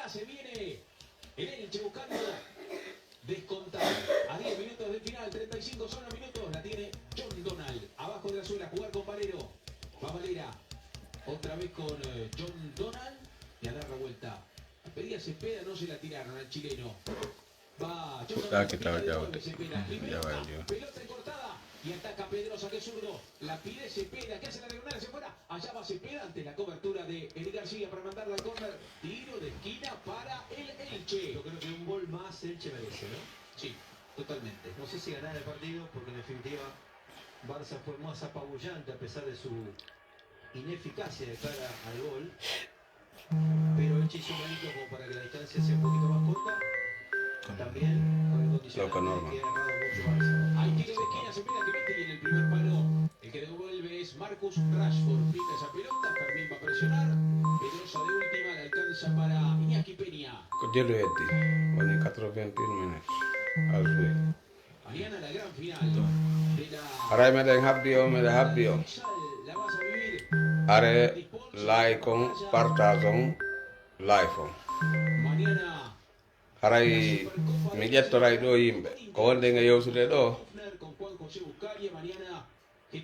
se viene el Elche buscando descontar. A 10 minutos del final, 35 son los minutos. La tiene John Donald. Abajo de la suela, jugar con Valero. Va Valera. Otra vez con John Donald. Y a dar la vuelta. La pedía Cepeda, no se la tiraron al chileno. Va John Donald. Pelota cortada. Y ataca Pedrosa, que es zurdo. La pide Cepeda, que hace la diagonal hacia afuera. Allá va Cepeda ante la cobertura de Eli García para mandarla al córner. Tiro de esquina para el Elche. Yo creo que un gol más Elche merece, ¿no? Sí, totalmente. No sé si ganar el partido, porque en definitiva Barça fue más apabullante a pesar de su ineficacia de cara al gol. Pero Elche hizo un manito como para que la distancia sea un poquito más corta. También con el condicionante que ha errado mucho Barça. Hay tiro de esquina, Cepeda que mete y en el primer palo el que devuelve es Marcus Rashford. Pica esa pelota, Fermín va a presionar. Pedrosa de última, le alcanza para Iñaki Peña. On est 81 minutes à jouer. Mañana la gran final de la Aray meɗen habdi o meɗe habdi o. la vas a vivir. Are like on partage on life on. Mañana Haray mi ƴettoray ɗo yimɓe ko wonde e yewtude ɗo con Juan José Buscalia, mañana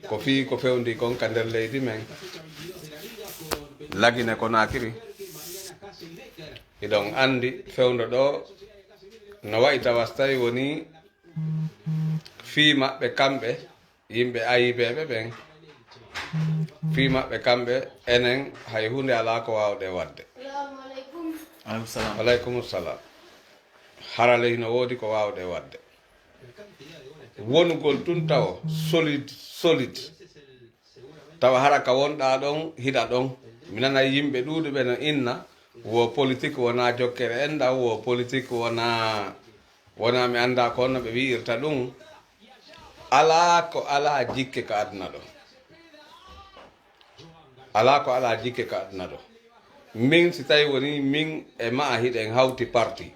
ko fii ko fewndi kon ka nder leydi men fecha 22 de la liga con lagine ko nakiri mañana Hasse y Decker. iɗon andi fewndo ɗo no wayi tawas tawi woni fii maɓɓe kamɓe yimɓe ayibeɓe ɓen fii maɓɓe kamɓe enen hay hunde ala ko wawde wadde. Aleykum salam. Harale hino woodi ko wawde wadde wonugol tun taw solide tawa hara ka wonɗa ɗon hiɗa ɗon mi nana yimɓe ɗuuɗuɓe no inna wo politique wona jokkere enda wo politique wona mi anda ko honno ɓe wi'irta ɗum ala ko ala jikke ka aduna ɗo ala ko ala jikke ka aduna ɗo min si tawi woni min e ma hiɗen hawti parti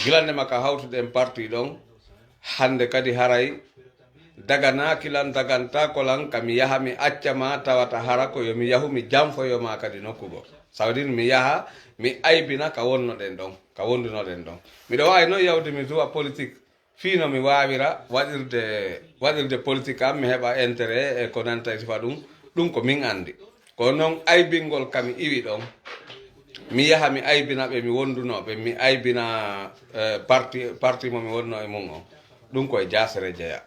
gilande makka hawtuɗen parti ɗon hande kadi haray daganakilan dagantakolan kami yaha mi accama tawata hara ko yomi yahu mi janfoyoma kadi nokkugo sawdin mi yaha mi aybina ka wonnoɗen ɗon ka wondunoɗen ɗon miɗo wawi noon yawde mi duwa politique fino mi wawira waɗirde politique am mi heɓa intérêt e ko nanta e sifa ɗum ko min andi ko noon aybingol kami iwi ɗon mi yaha mi aybina ɓe mi wondunoɓe mi aybina parti mo mi wonno e mum o ɗum koye jasere jeeya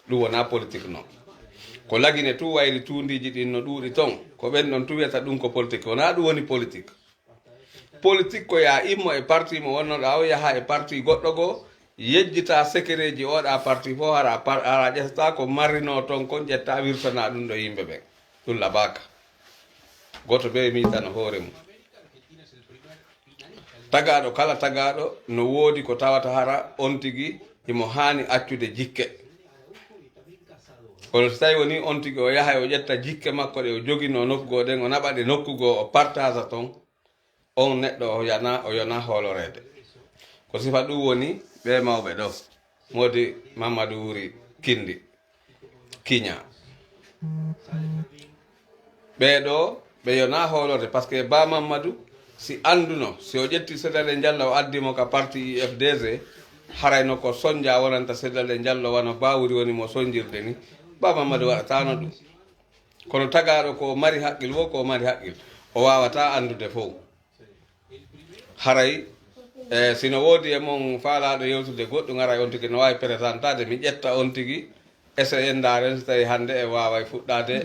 ɗum wona politique noon ko lagine tu wayli tundiji ɗin no ɗuuɗi ton ko ɓen ɗon tu wiyata ɗum ko politique wona ɗum woni politique politique ko ya immo e parti mo wonnoɗa o yaha e parti goɗɗo goo yejjita sécréji oɗa parti fof ara ƴettata ko marrino ton kon ƴetta wirtana ɗum ɗo yimɓe ɓen ɗum labaka goto ɓe mitano hoore mum tagaɗo kala tagaɗo no woodi ko tawata hara on tigui imo hani accude jikke kono so tawi woni on tigui o yaha o ƴetta jikke makko ɗe o joguino nokkugo ɗen o naɓaɗe nokkugo o partage ton on neɗɗo o yona hoolorede ko sifa ɗum woni ɓe mawɓe ɗo modi Mamadou Wuri Kindi Kiña ɓeɗo ɓe yona hoolorde par ce que ba Mamadou si anduno si o ƴetti seɗɗale diallo o addimo ka parti IFDG harayno ko soñdia wonanta seɗɗale diallo wano bawuri woni mo soñdirde ni ba Mamadou waɗatano ɗum kono tagaɗo ko mari haqqil wo ko mari haqqil o wawata andude fof haray sino woodi e mon faalaɗo yewtude goɗɗum aray on tigui no wawi présentade mi ƴetta on tigui essaye ndaren so tawi hande e waway fuɗɗade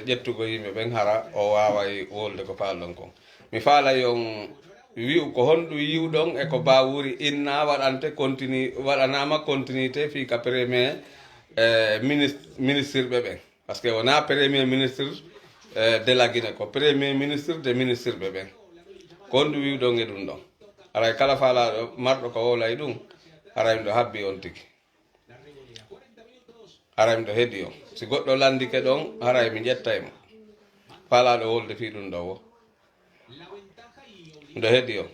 ƴettugo yimɓe ɓen hara o waway wolde ko falɗon kon mi faalay on wi'u ko honɗum yiwɗon e ko bawuri inna waɗanama continuité fi ka premier ministre ɓe ɓen par ce que wona premier ministre de la Guinée ko premier ministre de ministre ɓe ɓen ko honɗum wiwɗon e ɗum ɗon aray kala faalaɗo marɗo ko wowlay ɗum aray mi ɗo habbi on tigui aray mi ɗo heedi on si goɗɗo landike ɗon haray mi ƴettaymo faalaɗo wolde fi ɗum ɗo wo mi ɗo heedi on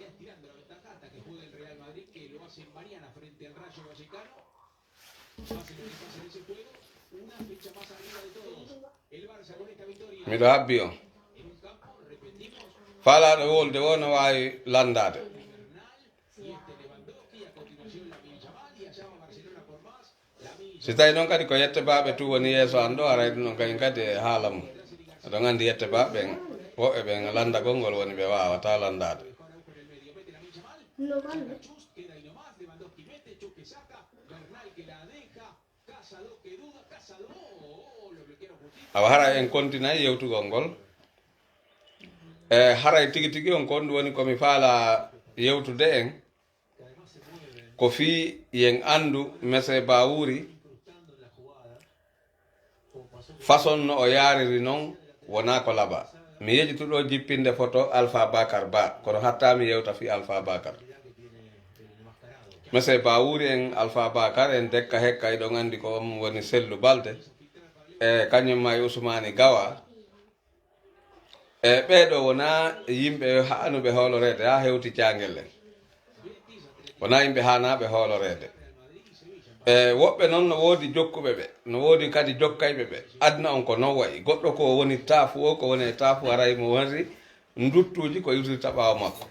miɗo habbi on faalaɗo wolde wo no wawi landade si tawi noon kadi ko yette baɓe tu woni yeeso an ɗo arayde noon kañum kadi e haala mum aɗon andi yette baɓeɓen woɓɓe ɓen landagol ngol woni ɓe wawata landade awa hara en continue yewtugol ngol e haray tigi tigi on kon woni komi faala yewtude en ko fi yen andu mese bawuri façon no o yariri noon wona ko laaɓa mi yejituɗo jippinde photo Alpha Bakar Ba kono hatta mi yewta fi Alpha Bakar mese bawuri en Alpha Bakar en dekka hekka eɗon andi ko on woni Sellu Balde e kañum ma Ousmani Gawa e ɓeɗo wona yimɓe hanuɓe hoolorede ha hewti cangel en wona yimɓe hanaɓe hoolorede e woɓɓe noon no woodi jokkuɓe ɓe no woodi kadi jokkayɓe ɓe adna on ko non wayi goɗɗo ko woni taafu o ko woni e taafu haray mo wari duttuji ko iwtirta ɓaawa makko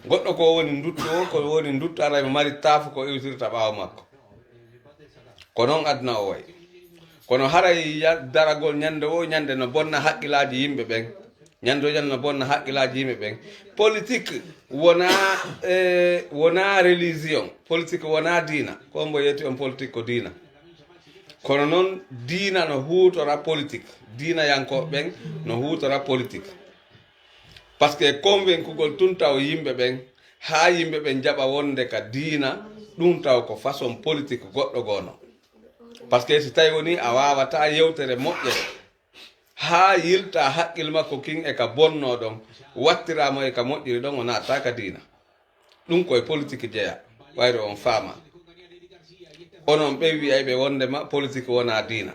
goɗɗo ko woni duttu o ko woni duttu haray mo mari taafu ko iwtirta ɓaawa makko ko noon adna o wayi kono haray daragol ñande o ñande no bonna haqqillaji yimɓe ɓen ñande o ñande no bonna haqqillaji yimɓe ɓen politique wona religion politique wona diina ko mbo yetti on politique ko diina kono noon diina no huutora politique diina yankoɓe ɓen no huutora politique par ce que convaincugol tun taw yimɓe ɓen ha yimɓe ɓen jaɓa wonde ka diina ɗum taw ko façon politique goɗɗo gono par ce que si tawi woni a wawata yewtere moƴƴe ha yilta haqqil makko kin e ka bonno ɗon wattiramo e ka moƴƴiri ɗon o natta ka diina ɗum koye politique jeeya wayre on faama onon ɓe wiyayɓe wondema politique wona diina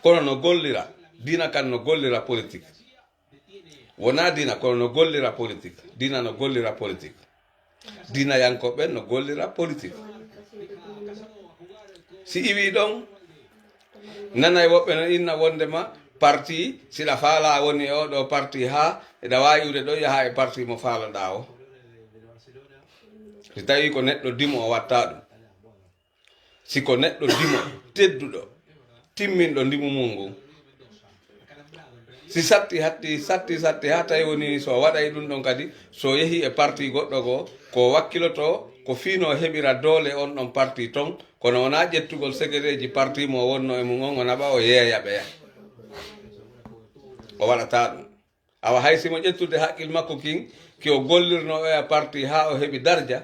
kono no gollira diina kan no gollira politique wona diina kono no gollira politique diina no gollira politique diina yankoɓe no gollira politique si iwi ɗon nanay woɓɓe no inna wondema parti siɗa faala woni e oɗo parti ha eɗa wawi iwde ɗo yaha e parti mo faaloɗa o si tawi ko neɗɗo dimo o watta ɗum siko neɗɗo dimo tedduɗo timminɗo ndimu mum ngun si satti ha tawi woni so waɗay ɗum ɗon kadi so yeehi e parti goɗɗo ko wakkiloto ko fiino heɓira doole on ɗon parti ton kono wona ƴettugol secrétaire ji parti mo wonno e mum on o naɓa o yeeya ɓeya o waɗata ɗum awa hay simo ƴettude haqqil makko kin ki o gollirno e parti ha o heɓi dardia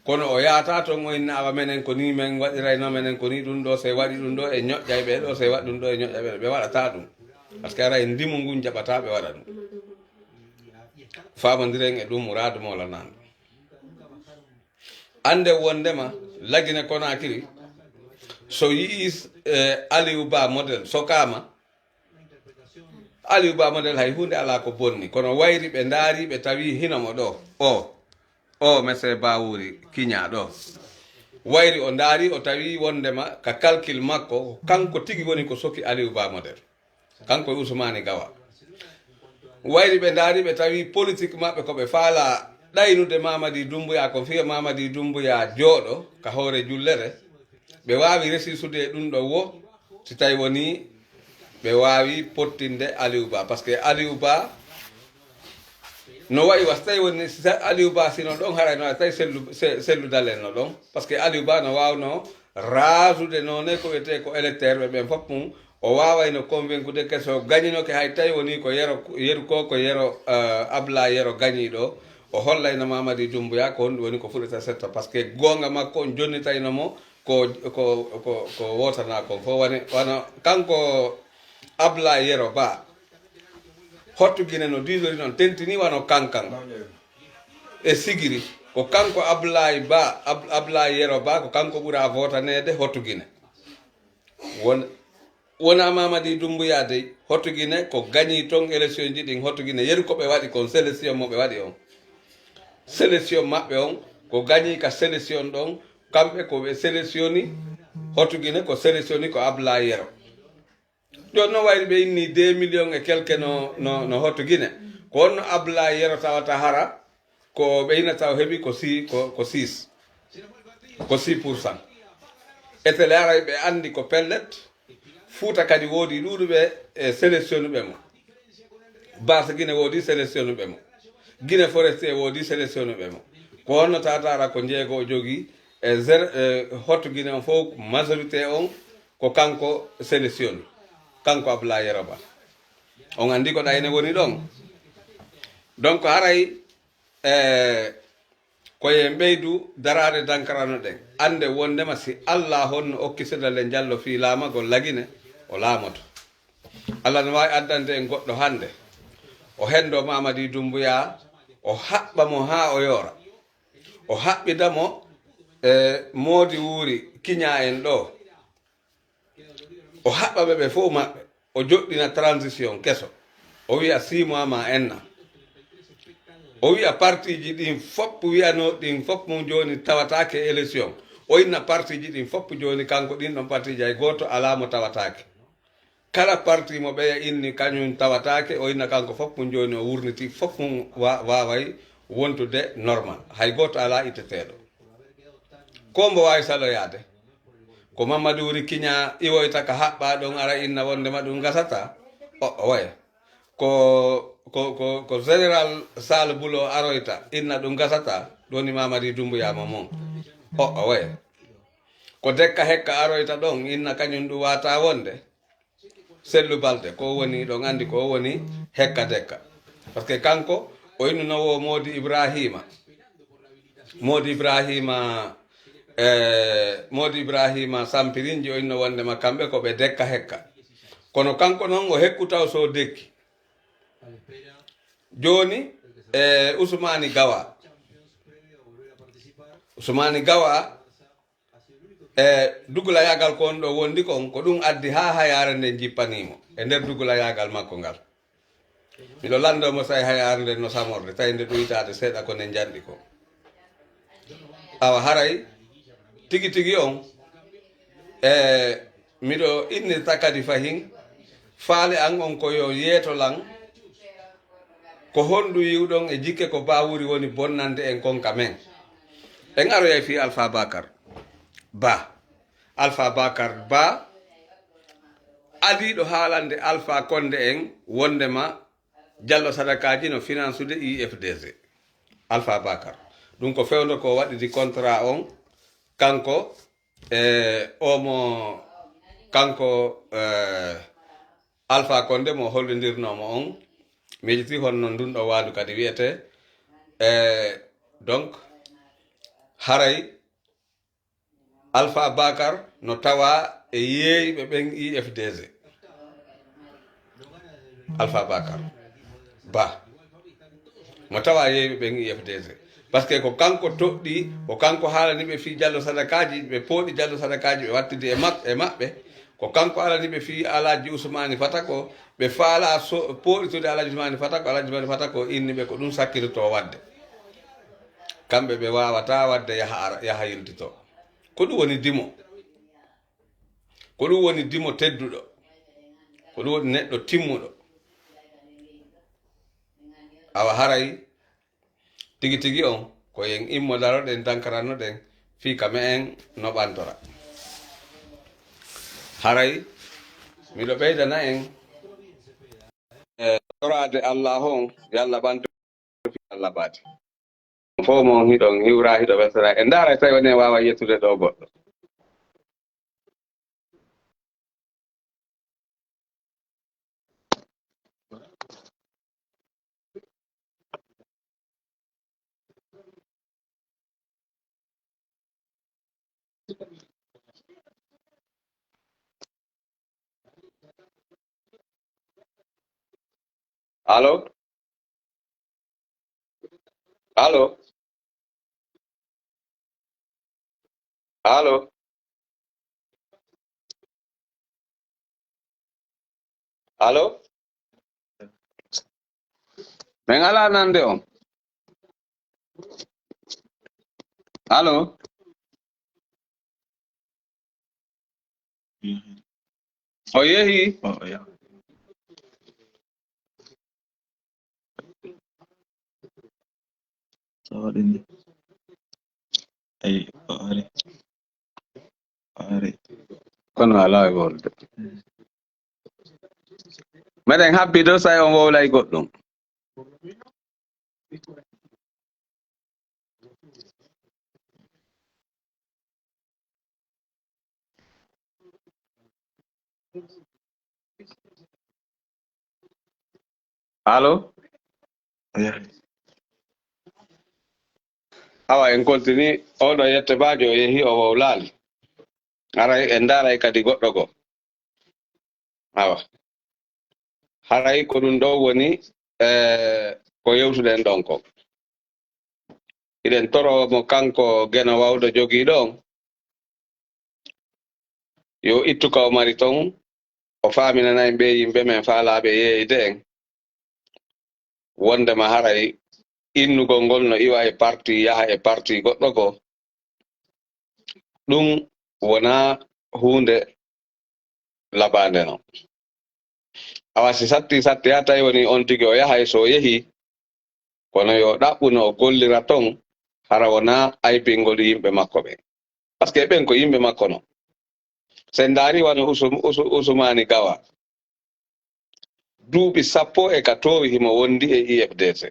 kono o yahata toon o inna awa menen ko ni men waɗirayno menen ko ni ɗum ɗo se waɗi ɗum ɗo e ñoƴƴay ɓe ɗo se waɗi ɗum ɗo e ñoƴƴay ɓe ɓe waɗata ɗum par ce que ara e ndimu ngun jaɓata ɓe waɗa ɗum famodiren e ɗum mouradu molanano ande wondema lagine Conakry so yii Aliou Ba modèle sokama Aliou Ba modèle hay hunde ala ko bonni kono wayri ɓe daari ɓe tawi hinomo ɗo o mese Bawuri kiña ɗo wayri o daari o tawi wondema ka calcul makko kanko tigi woni ko soki Aliou Ba modèle kanko e Ousmani Gawa wayri ɓe daari ɓe tawi politique maɓɓe koɓe faala ɗaynude Mamadi Doumbouya ko fiya Mamadi Doumbouya jooɗo ka hoore jullere ɓe wawi resisude ɗum ɗo wo si tawi woni ɓe wawi pottinde Aliou Ba par ce que Aliou Ba no wayi was tawi woni Aliou Ba sino ɗon harayno tawi sellu dalenno ɗon par ce que Aliou Ba no wawno rasude none ko wiyete ko électeur ɓe ɓen fof mum o wawayno convaincude que so gañinoke hay tawi woni ko yeru ko yero Abla yero gañiɗo o hollayno Mamadi Doumbouya ko honɗum woni ko fuɗata setta par ce que gonga makko on jonnitaynomo ko wotana kon fo wona kanko Abla yero Ba hottugine no disori noon tentini wano kankan e sigiri ko kanko Abla yero Ba ko kanko ɓuura votanede hottugine wona Mamadi Doumbouya dey hottugine ko gañi ton élection ji ɗin hottugine yeru koɓe waɗi kon sélection moɓe waɗi on sélection maɓɓe on ko gañi ka sélection ɗon kamɓe ko ɓe sélectionni hottugine ko sélectionni ko Abla yero joni no wayri ɓe inni 2 millions et quelque no hotto guine ko wonno abla yero tawata hara ko ɓeyna taw heeɓi ko 6 ko 6%. etele aray ɓe andi ko pellet Fouta kadi woodi ɗuɗuɓe e sélection ɓe mo base guine woodi sélection ɓe mo guine forestier woodi sélection ɓe mo ko wonno tatara ko jeego jogui hotto guine on fof majorité on ko kanko sélection kanko Abdoulaye Yeroba on andi ko ɗayne woni ɗon donc haray koye ɓeydu darade dankarano ɗen ande wondema si Allah honno okkisidale jallo fi laamagol lagine o laamoto Allah no wawi addande en goɗɗo hande o hendo Mamadi Doumbouya o haɓɓa mo ha o yoora o haɓɓidamo moodi wuuri kiña en ɗo o haɓɓaɓe ɓe fof maɓɓe o joɗɗina transition keso o wiya 6 mois ma enna o wiya parti ji ɗin fopp wiyano ɗin fopp mum joni tawatake élection o inna parti ji ɗin fopp joni kanko ɗin ɗon parti ji hay goto ala mo tawatake kala parti mo ɓeya inni kañum tawatake o inna kanko fopp mum joni o wurniti fopp mum waway wontude normal hay goto ala itteteɗo ko mbo wawi saloyade ko Mamadou Wuri Kiña iwoyta ka haɓɓa ɗon ara inna wondema ɗum gasata o waya ko général Sall Bulo aroyta inna ɗum gasata ɗoni Mamadi Doumbouya mon o waya ko dekka hekka aroyta ɗon inna kañum ɗum wata wonde Sellu Balde ko woni ɗon andi ko woni hekka dekka par ce que kanko o innunowo Modi Ibrahima Modi Ibrahima Sampirinji o inno wondema kamɓe ko ɓe dekka hekka kono kanko noon o hekku taw so dekki joni Ousmani Gawa dugula yagal ko on ɗo wondi kon ko ɗum addi ha hayare nde jippanimo e nder dugula yagal makko ngal miɗo landomo say hayare nde no samorde tawi nde ɗoytade seeɗa ko nde janɗi ko awa haray tigi tigi on miɗo innirta kadi fahin faale an on koyo yeetolan ko honɗu yiwɗon e jikke ko bawuri woni bonnande en konka men en aroyay fi Alpha Bakar Ba aliɗo haalande Alpha Condé en wondema jallo sadakaji no finance ude IFDG Alpha Bakar ɗum ko fewdo ko waɗidi contrat on kanko kanko Alpha Condé mo hollodirnomo on mejiti honno ndun ɗo waadu kadi wiyete donc haray Alpha Bakar no tawa e yeeyɓe ɓen IFDG Alpha Bakar Ba mo tawa yeeyɓe ɓen IFDG par ce que ko kanko toɗɗi ko kanko haalaniɓe fi jallo sadakaji ɓe pooɗi jallo sadakaji ɓe wattidi e maɓɓe ko kanko alaniɓe fi Alaji Ousmani Fata ko ɓe faala pooɗitude Alaji Ousmani Fata ko inniɓe ko ɗum sakkirito wadde kamɓe ɓe wawata wadde yaha yiltito ko ɗum woni dimo tedduɗo ko ɗum woni neɗɗo timmuɗo awa haray tigi tigi on ko yen immo daroɗen dankarannoɗen fi kame en no ɓantora haray miɗo ɓeydana en torade Allah on yo Allah ɓanto fi Allah baati fof mo hiɗon hiwra hiɗo wesera e ndaara tawi woni wawa yettude ɗo goɗɗo allo allo allo allo min ala nande on allo o yehi Oh, yeah. So then, hey, are. kono ala e wolde meɗen habbido sa on wowlay goɗɗum allo Yeah. awa en continue oɗo yette bajo o yehi o wowlali aray en daray kadi goɗɗo go awa haray ko ɗum ɗo woni ko yewtuɗen ɗon ko iɗen toro mo kanko gena wawɗo jogii ɗon yo ittu ka o mari ton o faaminanayi ɓe yimɓe men faalaɓe yeeyde en wondema haray innugol ngol no iwa e parti yaha e parti goɗɗo ko ɗum wona hunde labande non awa si satti ha tawi woni on tigi o yahay so yehi kono yo ɗaɓɓuno o gollira ton hara wona aybingol yimɓe makko ɓe par ce que ɓen ko yimɓe makko no sen daari wano usumani gawa duuɓi 14 himo wondi e IFDC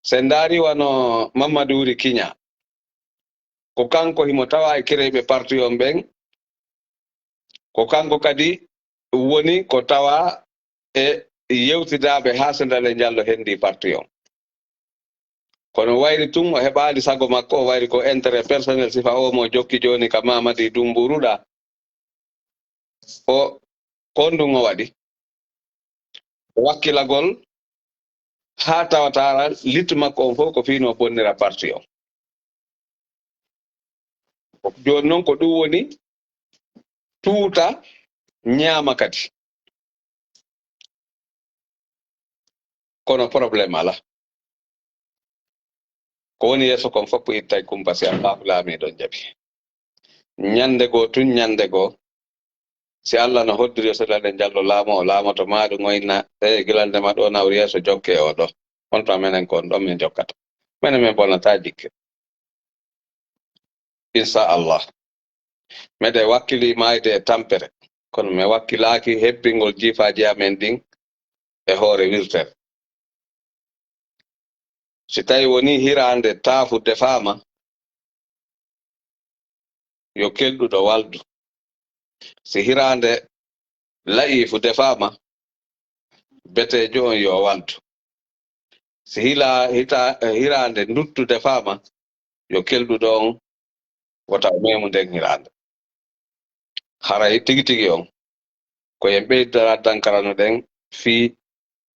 sen daari wano Mamadou Wuri Kiña ko kanko himo tawa e kereɓe parti on ɓen ko kanko kadi woni ko tawa e yewtidaɓe ha sendale jallo hendi parti on kono wayri tun o heɓali sago makko o wayri ko intérêt personnel sifa o mo jokki joni ka Mamadi Dumburuɗa o ko ndun o waɗi wakkilagol ha tawatara littu makko on fof ko fino bonnira parti on joni noon ko ɗum woni tuuta ñaama kadi kono probléme ala ko woni yeeso kon fof ittay kumpa si Allahu laamiɗon jaaɓi ñande goo tun ñande goo si Allah no hoddiri sodade jallo laamo o laamoto maɗum ngoyna e gilandema ɗo nawri yeeso jokke o ɗo on to menen kon ɗon min jokkata minen min bonata jikke inchallah meɗe wakkili mayde e tampere kono mi wakkilaki hebbingol jiifaji amen ɗin e hoore wirtere si tawi woni hirande taafu defama yo kelɗuɗo waldu si hirande layifu defama betejo on yo waldu si hirande nduttu defama yo kelɗuɗo on wota memu nden hirande haray tigi tigi on ko yen ɓeydara dankarano ɗen fii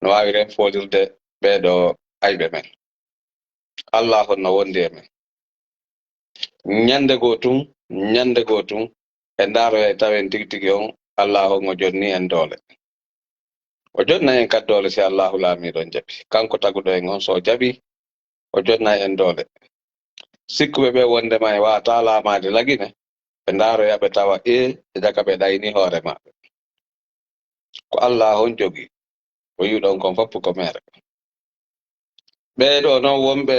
no wawi ren folirde ɓeɗo ayɓe men Allah honno wondi e men ñande goo tun e ndaroya tawen tigi tigi on Allah on o jonni en doole o jonna en kad doole si Allahu laamiɗon jaaɓi kanko taguɗo en on so jaaɓi o jonna en doole sikkuɓe ɓe wondema e wata laamade lagine ɓe ndaroya ɓe tawa e jaka ɓe ɗayni hoore maɓɓe ko Allah on jogi o yiɗon kon foppu ko mere ɓeɗo noon wonɓe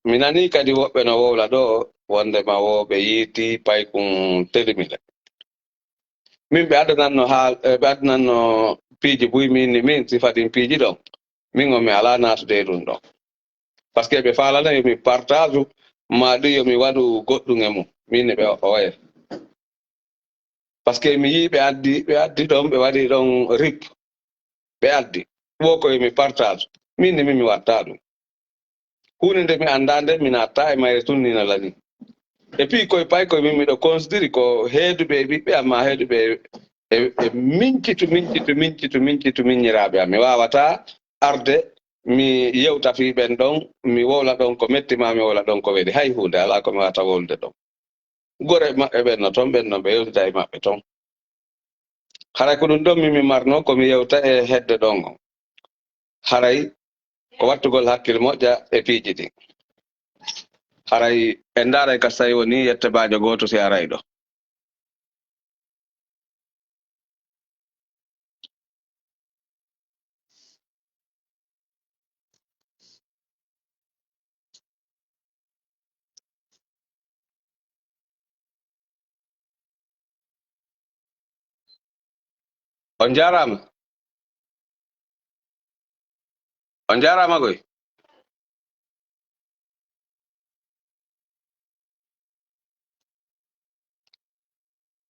mi nani kadi woɓɓe no wowla ɗo wondema wo ɓe yiiti paykum telimile min ɓe adananno ɓe adananno piiji buyminni min sifaɗin piiji ɗon min on mi ala natude ɗum ɗon par ce que ɓe falana yomi partage ma ɗum yomi waɗu goɗɗum e mum minne ɓe oye par ce que mi yi ɓe addi ɗon ɓe waɗi ɗon rip ɓe addi ɓo ko yomi partage minne min mi watta ɗum hunde nde mi anda nde mi natta e mayre tunnina lani et puis koye pay koye min miɗo considére ko heeduɓe e ɓiɓɓe amma heeduɓe e mincitu miññiraɓe am mi wawata arde mi yewta fi ɓen ɗon mi wowla ɗon ko mettima mi wowla ɗon ko weɗi hay hunde ala komi wata wolde ɗon gore maɓɓe ɓenno toon ɓenno ɓe yewtida e maɓɓe toon haray ko ɗum ɗon mimi marno komi yewta e hedde ɗon on haray ko wattugol hakkille moƴƴa e piiji ɗin haray en ndaray ka sayi woni yette bajo goto si aray ɗo On jarama. On jarama koy.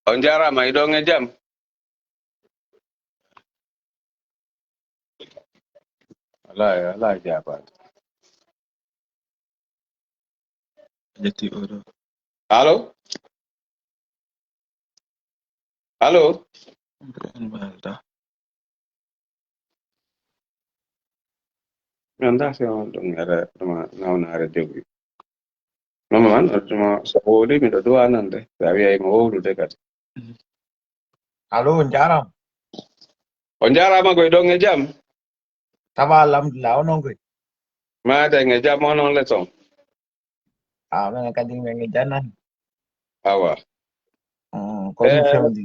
On jarama iɗo e jam. Ala jabat. Jetti oɗo. Allo? Allo? Ibrahim Balda. Anda se on ɗum era ɗuma nawnare dewri. Mama man ɗuma so woli miɗo duwa nande. Sa wi'ay mo wowlude kadi. Allo, njaram. On jarama koy ɗon e jam. Taba alhamdulillah onon koy. Maɗen e jam onon le ton. Men kadi men janan. Awa. Ko mi fewndi.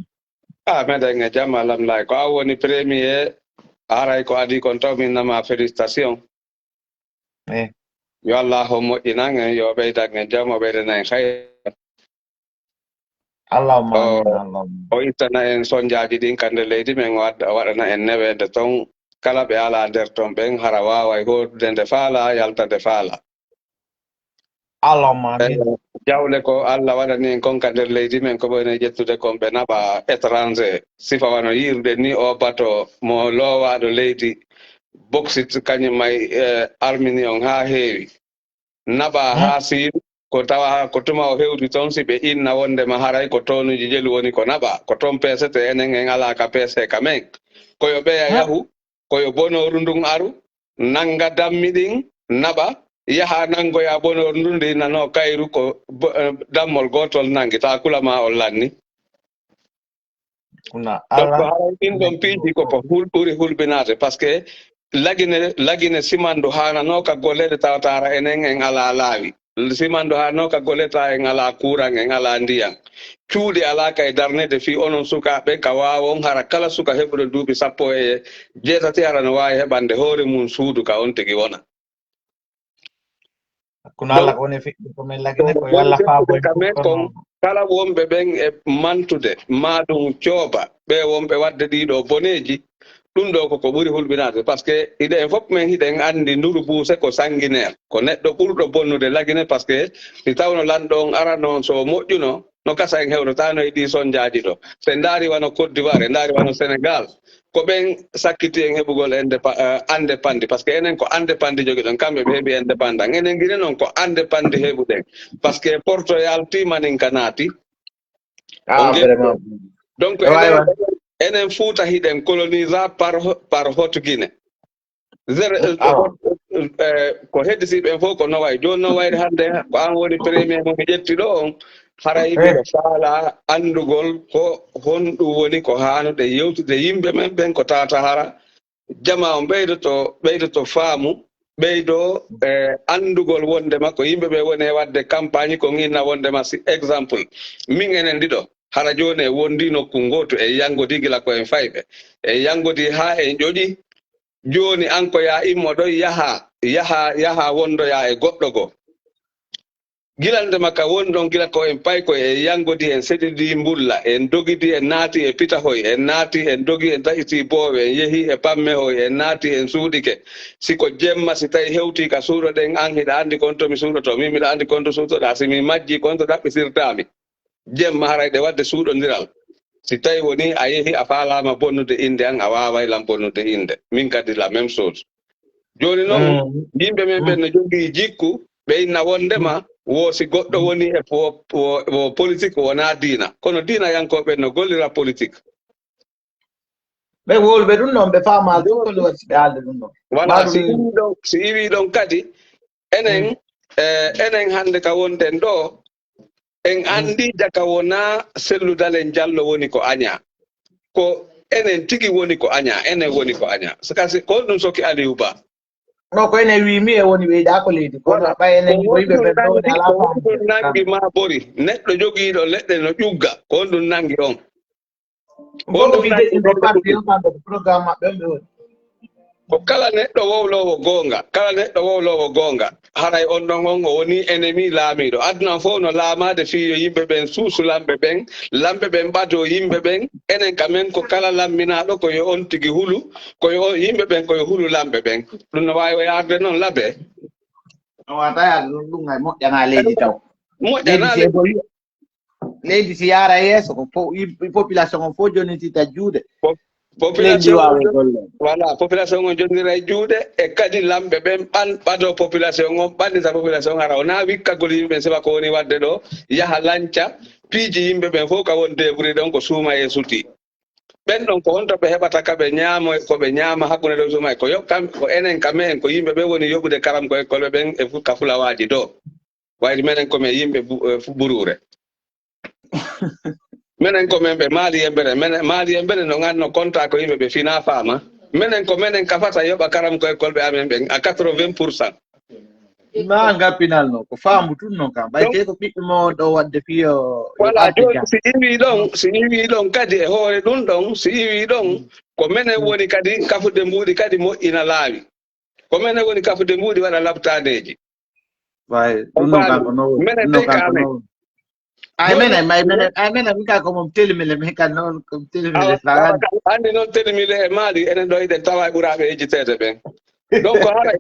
Meɗen e jam alhamdulillah ko a woni premier haray ko adi kon taw min nama félicitation. Yo Allah ho moƴƴinan en yo ɓeydan en jam o ɓeydana en hayr. Allahumma. O ittana en soñjaji ɗin kande leydi men waɗana en newede ton kala ɓe ala nder ton ɓen hara wawa hoɗude nde faala yalta nde faala. Allahumma amin. Jawle ko Allah waɗani en konka nder leydi men ko ɓeyne ƴettude kon ɓe naɓa étranger sifa wano yirde ni o bato mo lowaɗo leydi boxit kañum may armini on ha heewi naɓa ha siin ko tawa ko tuma o hewdi toon si ɓe inna wondema haray ko tonuji jelu woni ko naɓa ko toon peesete enen en ala ka peese ka men koyo ɓeya yahu koyo bonoru ndun aru nanga dammi ɗin naɓa yaha nangoya bonoru ndun ndi nano kayru ko dammol gotol nangi ta kulama on lanni donc haray ɗin ɗon piiji koko ɓuri hulɓinade par ce que lagine simandu hananoka gollede tawatara enen en ala laawi simandu hananoka golleta en ala courant en ala ndiyam cuuɗi ala kay darnede fi onon sukaɓe ka wawon hara kala suka heɓuɗo duuɓi 17 hara no wawi heɓande hoore mum suudu ka on tigi wona kala wonɓe ɓen e mantude maɗum cooba ɓe wonɓe wadde ɗiɗo boneji ɗum ɗo koko ɓuri hulɓinade par ce que ide en fof men hiɗen andi nduru buuse ko sanguinaire ko neɗɗo ɓurɗo bonnude lagine par ce que si tawno lanɗo on arano so moƴƴuno no kasa en hewrotano e ɗi sonjaji ɗo so en daari wano Côte d'Ivoire en daari wano Sénégal ko ɓen sakkiti en heɓugol indépendant par ce que enen ko indépendant jogi ɗon kamɓe ɓe heeɓi indépendant enen guine noon ko indépendant heɓuɗen par ce que Portoyal timanin ka naati donc enen Fouta hiɗen colonisa par Haute Guinée ko heddisiɓen fof ko noway joni noon wayde hande ko an woni premier mo mi ƴetti ɗo on haray mbiɗo faala andugol ko honɗum woni ko hanude yewtude yimɓe men ɓen ko tawata hara jama o ɓeydoto faamu ɓeydo andugol wondema ko yimɓe ɓe woni e wadde campagne ko ginna wondema si exemple min enen ɗiɗo hara joni e wondi nokku goto e yangodi gila ko en fayɓe e yangodi ha en ƴoƴi joni an ko ya immo ɗo yaha wondoya e goɗɗo go gilande makka woni ɗon gila ko en payko e yangodi en seɗidi mbulla en dogidi en naati e pitahoy en naati en dogi en taƴiti boowe en yeehi e pammehoy en naati en suuɗike siko jemma si tawi hewti ka suuɗo ɗen an hiɗa andi kon to mi suuɗoto min miɗa andi kon to suuɗoɗa si mi majji kon to ɗaɓɓitirtami jemma harayde wadde suuɗodiral si tawi woni a yeehi a faalama bonnude inde an a waway lam bonnude inde min kadi la même chose joni noon yimɓe men ɓen no jogii jikku ɓe inna wondema woosi goɗɗo woni e politique wona diina kono diina yankoɓe no gollira politique ɓe wolɓe ɗum noon ɓe faama ɗum wasi ɓe haalde ɗum ɗon voilà si iwi ɗon kadi enen hande ka wonden ɗo en andi jaka wona selludalen jallo woni ko aña ko enen tigi woni ko aña enen woni ko aña kasi ko ɗum soki Aliou Ba no ko enen wimi e woni ɓeyɗa ko leydi kono ɓay enen yimɓe ɓen ɗo woni ala ɗum nangi ma bori neɗɗo jogiiɗo leɗɗe no ƴugga ko on ɗum nangi on on ɗum wide ɗum ɗo parti on kamɓe programme maɓɓe on ɓe woni ko kala neɗɗo wowlowo gonga kala neɗɗo wowlowo gonga haray on ɗon on o woni ennemi laamiɗo aduna fof no laamade fiyo yimɓe ɓen suusu lamɓe ɓen ɓado yimɓe ɓen enen kamen ko kala lamminaɗo koyo on tigi hulu koyo yimɓe ɓen koyo hulu lamɓe ɓen ɗum no wawi yarde noon labe wata ɗum ay moƴƴana leydi taw moƴƴanale leydi si yara yeeso ko population on fof jonitita juuɗe population voilà population on jondira e juuɗe e kadi lamɓe ɓen ɓado population on ɓannita population hara wona wikkagol yimɓe seba ko woni wadde ɗo yaha lanca piiji yimɓe ɓen fof ka won deɓuri ɗon ko suuma e suti ɓen ɗon ko honto ɓe heɓata kaɓe ñaamo koɓe ñaama hakkunde ɗo suuma ko yokkam ko enen kam en ko yimɓe ɓen woni yoɓude karam ko école ɓen e ka fulawaji ɗo wayde menen komin yimɓe ɓurure menen ko men ɓe maali yembere menen maali yembere no ganno compta ko yimɓe ɓe fina faama menen ko menen kafata yoɓa karam ko école ɓe amen ɓen à 80%. ma ngappinal no ko faamu tun noon kam ɓayte ko ɓiɓɓe mo ɗo wadde fiyo voilà joni si iwi ɗon kadi e hoore ɗum ɗon si iwi ɗon ko menen woni kadi kafude mbuuɗi kadi moƴƴina laawi ko menen woni kafude mbuuɗi waɗa labtadeji way ɗum noon kam ko noon menen dey ka amen ay menen min ka ko mom telimele min kan noon ko telimele fagan andi noon telimile e maali enen ɗo eɗen tawa e ɓuraaɓe ejjiteede ɓen donc haray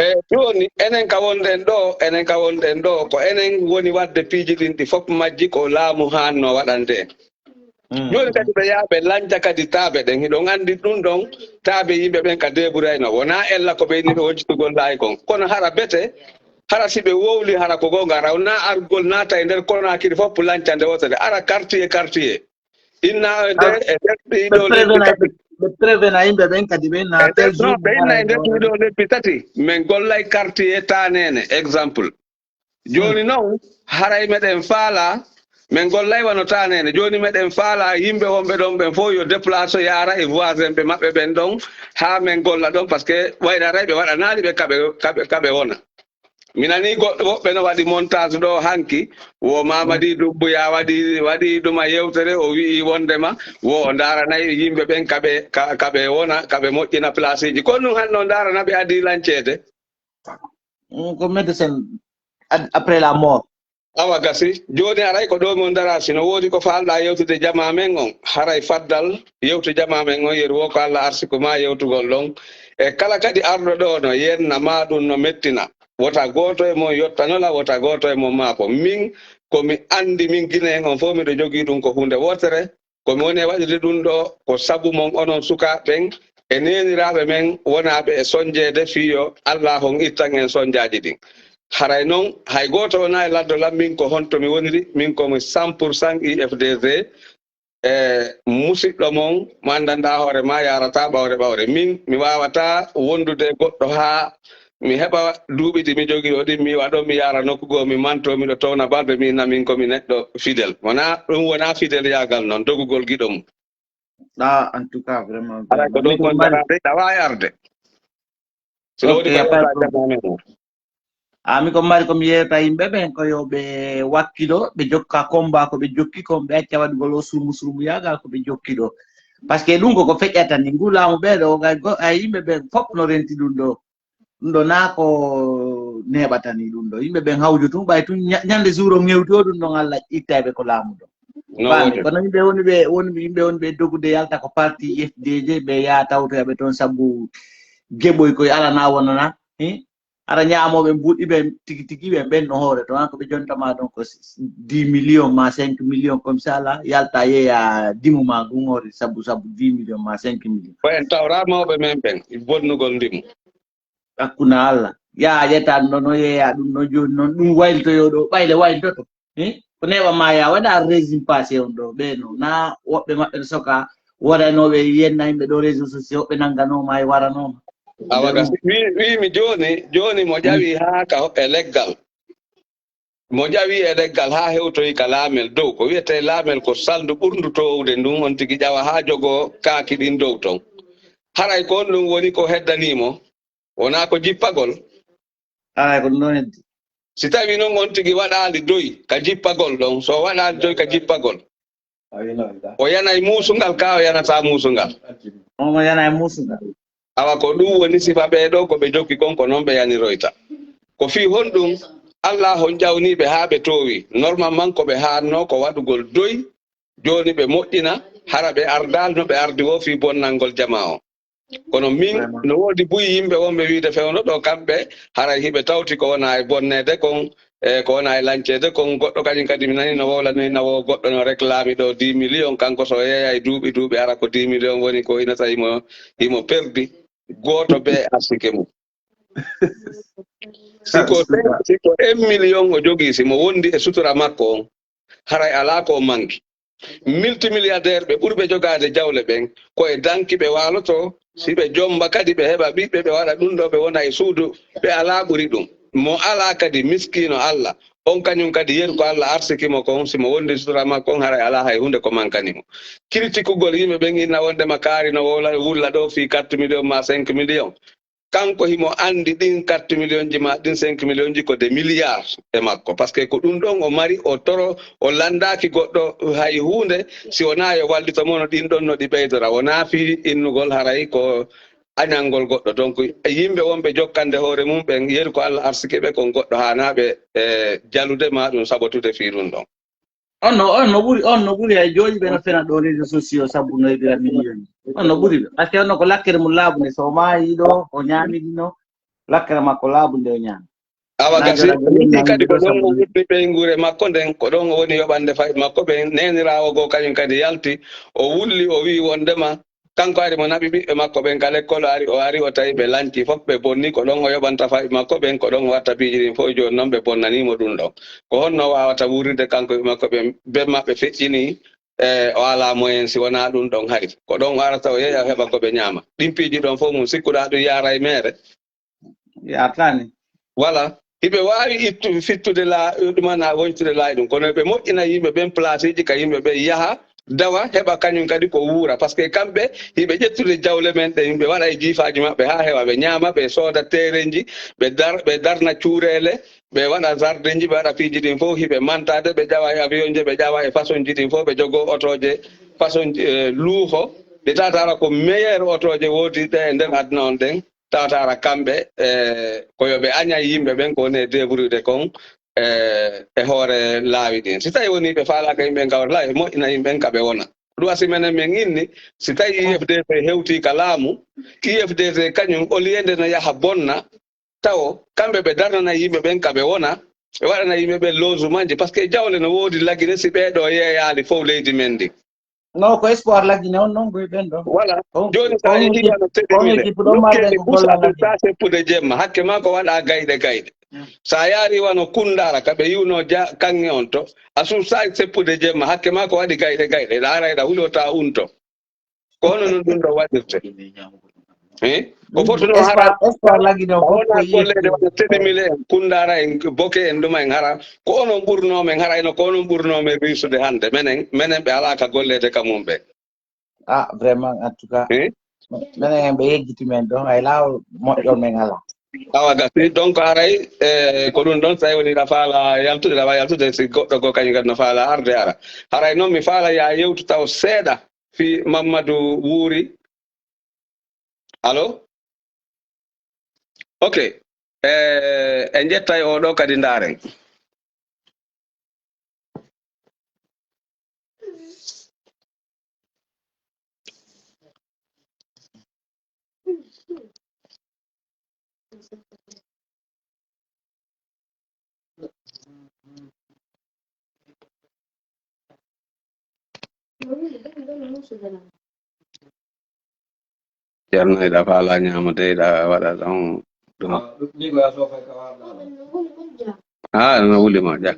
e joni enen ka wonɗen ɗo ko enen woni wadde piiji ɗin ɗi fof majji ko laamu hanno waɗante joni kadi ɓe yaaɓe lanca kadi taaɓe ɗen hiɗon andi ɗum ɗon taaɓe yimɓe ɓen ka deɓurayno wona ella ko ɓe yinni ɓe hoccitugol laayi kon kono hara bete hara si ɓe wowli hara ko gonga rawna argol naata e nder Conakry fof lancande wotede ara quartier inna e nder ɗiɗo ɓe prévena yimɓe ɓen kadi ɓe na tel jour ɓe inna e nder ɗiɗo lebbi tati min gollay quartier tanene exemple joni noon haray meɗen faala min gollay wano tanene joni meɗen faala yimɓe wonɓe ɗon ɓen fof yo déplace yara e voisin ɓe maɓɓe ɓen ɗon ha min golla ɗon par ce que waynaray ɓe waɗanali ɓe kaɓe wona minani goɗɗo woɓɓe no waɗi montage ɗo hanki wo Mamadi Doumbouya waɗi ɗuma yewtere o wii wondema wo o daranayi yimɓe ɓen kaɓe wona kaɓe moƴƴina place ji kono ɗum hanno darana ɓe adi lancede ko médecin après la mort awa gasi joni aray ko ɗo mon dara sino woodi ko falɗa yewtude jama men on haray faddal yewtu jama men on yeru wo ko Allah arsi ko ma yewtugol ɗon e kala kadi arɗo ɗo no yenna ma ɗum no mettina wota goto e mon yottanola wota goto e mon maako min komi andi min guine on fof miɗo jogui ɗum ko hunde wotere komi woni e waɗide ɗum ɗo ko saabu mon onon sukaɓen e neniraɓe men wonaɓe e soñjede fiyo Allah hon ittan en soñjaji ɗin haray noon hay goto wona e laddolam min ko honto mi woniri min komi 100% IFDG e musidɗo mon mo andanɗa hoore ma yarata ɓawre min mi wawata wondude goɗɗo ha mi heɓa duuɓi ɗi mi jogii o ɗin mi waɗo mi yara nokkugo mi manto miɗo towna balɓe min na min komi neɗɗo fidèle wona ɗum wona fidèle yagal noon dogugol giɗo mum en tout cas vraiment ala ko ɗon gonɗarade ɗawa arde sino woɗi ko ami ko mari komi yeyata yimɓe ɓen ko yo ɓe wakkilo ɓe jokka combat ko ɓe jokki kon ɓe acca waɗugol o surmu yagal ko ɓe jokki ɗo par ce que ɗum koko feƴƴata ni ngu laamu ɓeɗo ay yimɓe ɓen fof no renti ɗum ɗo ɗum ɗo na ko neɓata ni ɗum ɗo yimɓe ɓen hawju tun ɓay tun ñande jour o ŋewti o ɗum ɗon Allah ittaɓe ko laamu ɗo fami kono yimɓe woni ɓe dogude yalta ko parti FDJ ɓe yaa tawtoyaɓe toon saabu geɓoy koye alana wonana ara ñaamoɓe mbuɗi ɓe tigi ɓe ɓenno hoore to an ko ɓe jontama ɗon ko 10 millions ma 5 millions comme ça là yalta yeeya dimu ma ɗum hoore saabu 10 millions ma 5 millions ko en tawramawɓe men ɓen bonnugol ndimu hakkuna Allah yaƴeta ɗum ɗo no yeeya ɗum ɗo joni noon ɗum wayltoyo ɗo ɓayle wayltoto ko neɓa ma ya waɗa régime passé on ɗo ɓeeno na woɓɓe maɓɓe soka waɗanoɓe yenna yimɓe ɗo réseau sociaux woɓɓe nanganoma e waranoma awa gasi wimi joni mo ƴawi ha ka e leggal mo ƴawi e leggal ha hewtoyi ka laamel dow ko wiyete laamel ko saldu ɓurndu towde ndun on tigui ƴawa ha jogo kaaki ɗin dow ton haray ko on ɗum woni ko heddanimo wona ko jippagol ala ko ɗum heddi si tawi noon on tigui waɗali doyi ka jippagol ɗon so waɗali doyi ka jippagol o yanay musugal ka o yanata musugal omo yanay musugal awa ko ɗum woni sifa ɓeeɗo ko ɓe jokki kon ko noon ɓe yaniroyta ko fi honɗum allah hon ƴawniɓe haa ɓe towi normalement ko ɓe haanno ko waɗugol doy joni ɓe moƴƴina hara ɓe ardal no ɓe ardi wo fi bonnalngol jama o kono min no woodi buyi yimɓe wonɓe wiide fewno ɗo kamɓe haray hiɓe tawti ko wona e bonnede kon ko wona e lancede kon goɗɗo kañum kadi mi nani no wowlani nawo goɗɗo no réclame ɗo 10 millions kanko so yeeya e duuɓi ara ko 10 millions woni ko inata imo perdi goto be arsike mum siko 1 million o jogii simo wondi e sutura makko on haray ala ko manki multimilliardaire ɓe ɓurɓe jogade jawle ɓen koye danki ɓe waloto si ɓe jomba kadi ɓe heɓa ɓiɓɓe ɓe waɗa ɗum ɗo ɓe wona e suudu ɓe ala ɓuri ɗum mo ala kadi miskino allah on kañum kadi yeru ko allah arsikimo kon simo wondi sutura makko on haray ala hay hunde ko mankanimo critikugol yimɓe ɓen inna wondema kaari no wowla wulla ɗo fi 4 millions ma 5 millions kanko himo andi ɗin 4 millions ji ma ɗin 5 millions ji ko des milliards e makko par ce que ko ɗum ɗon o mari o toro o landaki goɗɗo hay hunde si wona yo wallitomo no ɗin ɗon no ɗi ɓeydora wona fi innugol haray ko añalngol goɗɗo donc yimɓe wonɓe jokkande hoore mum ɓen yeru ko allah arsike ɓe kon goɗɗo hanaɓe jalude ma ɗum sabotude fi ɗum ɗon on no ɓuri hay joni ɓe no fena ɗo réseaux sociaux sabu no heɓira million on no ɓuri ɓe par ce que onno ko lakkere mum laabunde so maayi ɗo o ñaamiɗino lakkere makko laabunde o ñaami awa gasi yiɗi kadi ko ɗon o wuɗɗi ɓeygure makko nden ko ɗon o woni yoɓande fayi makko ɓe nenirawo go kañum kadi yalti o wulli o wi wondema kanko ari mo naɓi ɓiɓɓe makko ɓen ka l'école o ari o tawi ɓe lanci fof ɓe bonni ko ɗon o yoɓanta fayi makko ɓen ko ɗon o watta piiji ɗin fof joni noon ɓe bonnanimo ɗum ɗon ko honno wawata wuurde kanko ɓe makko ɓen be maɓɓe feƴƴini o ala moyen si wona ɗum ɗon hay ko ɗon o arata o yeeya heɓa ko ɓe ñaama ɗin piiji ɗon fof mum sikkuɗa ɗum yara e mere yartani voilà hiɓe wawi fittude ɗumana woñtude laayi ɗum kono ɓe moƴƴina yimɓe ɓen place ji ka yimɓe ɓe yaha dawa heɓa kañum kadi ko wuura par ce que kamɓe hiɓe ƴettude jawle men ɗe yimɓe waɗa e jiifaji maɓɓe ha heewa ɓe ñaama ɓe sooda terenji ɓe darna cuurele ɓe waɗa jardin ji ɓe waɗa piiji ɗin fof hiɓe mantade ɓe ƴawa e avion je ɓe ƴawa e façon ji ɗin fof ɓe jogo otoje façon luuho ɗe tatara ko meilleur otoje woodi ɗe e nder aduna on ɗen tawatara kamɓe ko yoɓe aña yimɓe ɓen ko woni e débroude kon e hoore laawi ɗin si tawi woni ɓe faalaka yimɓe gawrla e moƴƴina yimɓen ka ɓe wona ɗum wasi menen min inni si tawi IFDC hewti ka laamu IFDC kañum au lieu nde no yaha bonna taw kamɓe ɓe darnana yimɓe ɓen ka ɓe wona ɓe waɗana yimɓe ɓen logement ji par ce que jawle no woodi lagine si ɓeeɗo yeeyali fof leydi men ndi non ko espoir laggine on noon koye ɓen ɗon voilà joni sa yeehi wano teɗemile lukkede ɓusa sa seppude jemma hakke ma ko waɗa gayɗe sa yaari wano kundara kaɓe yiwno kanŋe on to a suusa seppude jemma hakke ma ko waɗi gayɗe ɗa ara ɗa hulota unto ko hono non ɗum ɗo waɗirte ko fotuno hara wona gollede wano teɗemile en kundara en boke en ɗuma en hara ko onon ɓurnomen harayno ko onon ɓurnomen risude hande menen ɓe alaka gollede ka mum ɓe vraiment en tout cas minen ɓe yejjiti men ɗon hay laawol moƴƴol men ala awa gasi donc haray ko ɗum ɗon so tawi woni ɗa faala yaltude ɗa wawi yaltude si goɗɗo go kañum kadi no faala arde ara haray noon mi faala ya yewtu taw seeɗa fi Mamadou Wuuri allo ok e jetta e oɗo kadi ndaren ceerno eɗa faala ñamude eɗa waɗa ɗon ɗum no wulima ƴak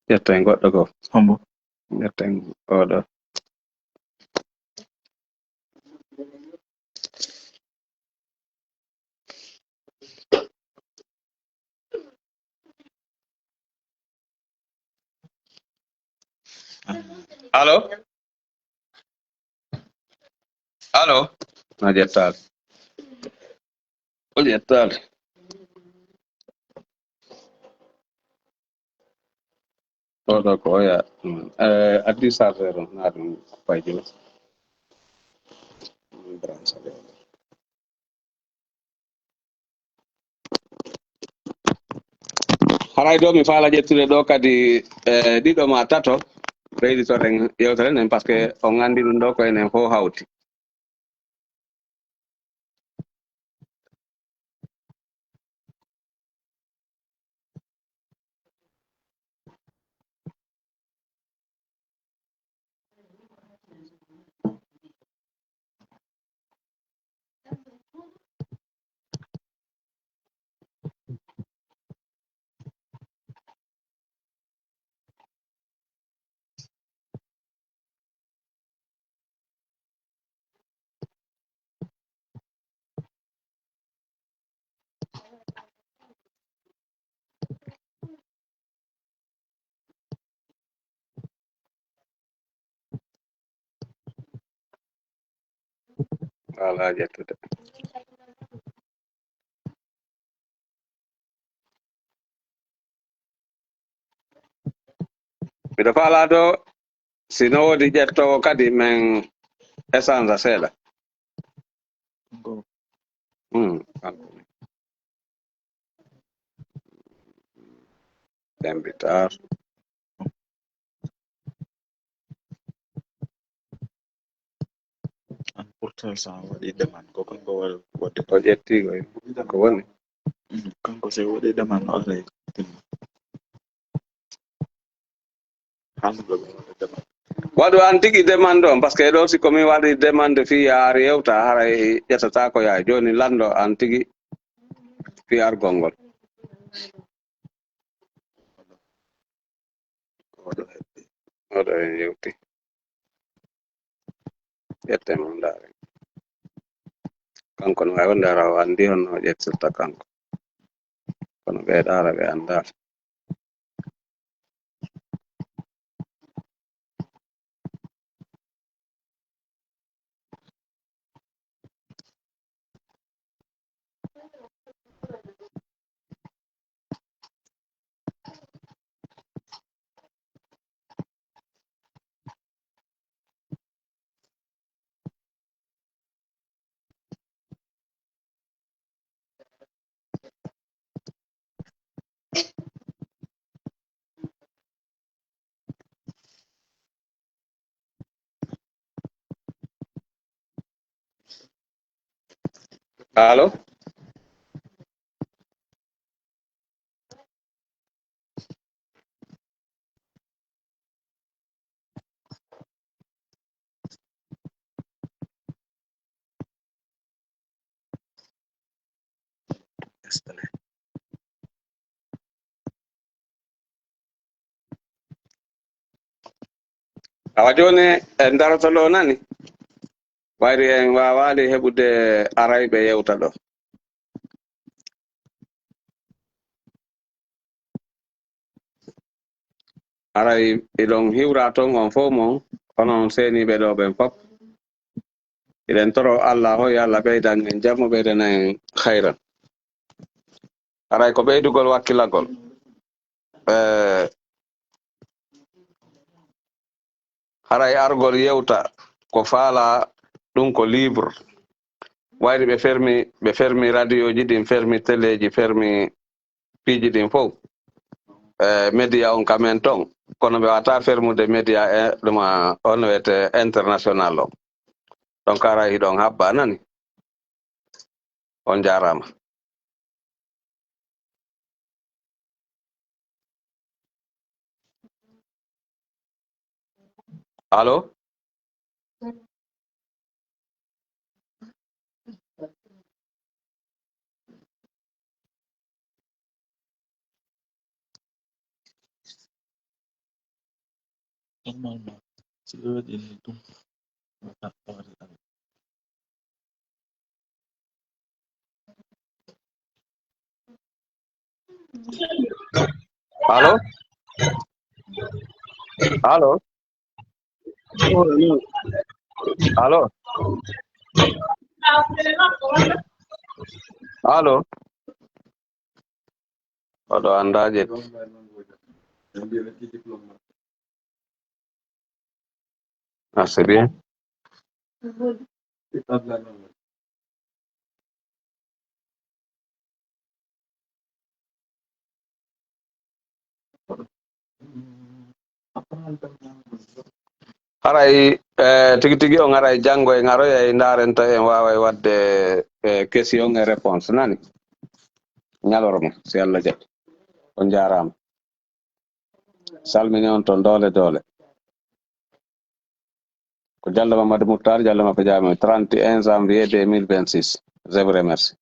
ƴetten goɗɗo ko Hombo. ƴetten oɗo allo no ƴettaka Oye, tal. Todo ko ya. At least after na dum pa jilo. Bransa de. Haray do mi fala jettude do kadi dido ma tato reidi to ren yewtere nen parce que on andi dum do ko enen fo hawti. Wala jettude. Miɗo fala do sino wodi jettowo kadi men essence a seeɗa. Go. Tembitar. An portal sa waɗi deman ko kanko wadde O jettigo ko woni. kanko se waɗi deman alay timma hannuɗo ɓe waɗa deman Waɗu an tigi demande on parce que ɗo si komi waɗi demande fi yaari yewta haray ƴettata ko yaa joni lando an tigi fi argol ngol. Oɗo en yewti ƴette mon ndaare kanko no wawi wonde ara o andi on no ƴettirta kanko kono ɓeeɗara ɓe anda. Allo? Awa joni en daroto ɗo nani wayri en wawali heɓude arayɓe yewta ɗo. Aray iɗon hiwra ton on fof mon onon seniɓe ɗo ɓen fof iɗen toro Allah hoy Allah ɓeydan en jammo ɓeydana en hayran. Aray ko ɓeydugol wakkilagol haray argol yewta ko faala ɗum ko libre wayri ɓe fermi radio ji ɗin fermi téléji fermi piiji ɗin fof média on kamen ton kono ɓe wata fermude média ɗuma on wiyete international o donc aray hiɗon habba nani on jarama. Allo? normalement si ɓe waɗi ni ɗum waɗi Allo? Allo? Allo? allo oɗo andaje ah c'est bien haray tigi tigi on aray janggo en aroya e darenta en wawa wadde question et réponse nani ñalorma si Allah jaɓi on jarama salmini on ton dole dole ko Diallo Mamadou Moutar Diallo Mappa Diame 31 janvier 2026 je vous remercie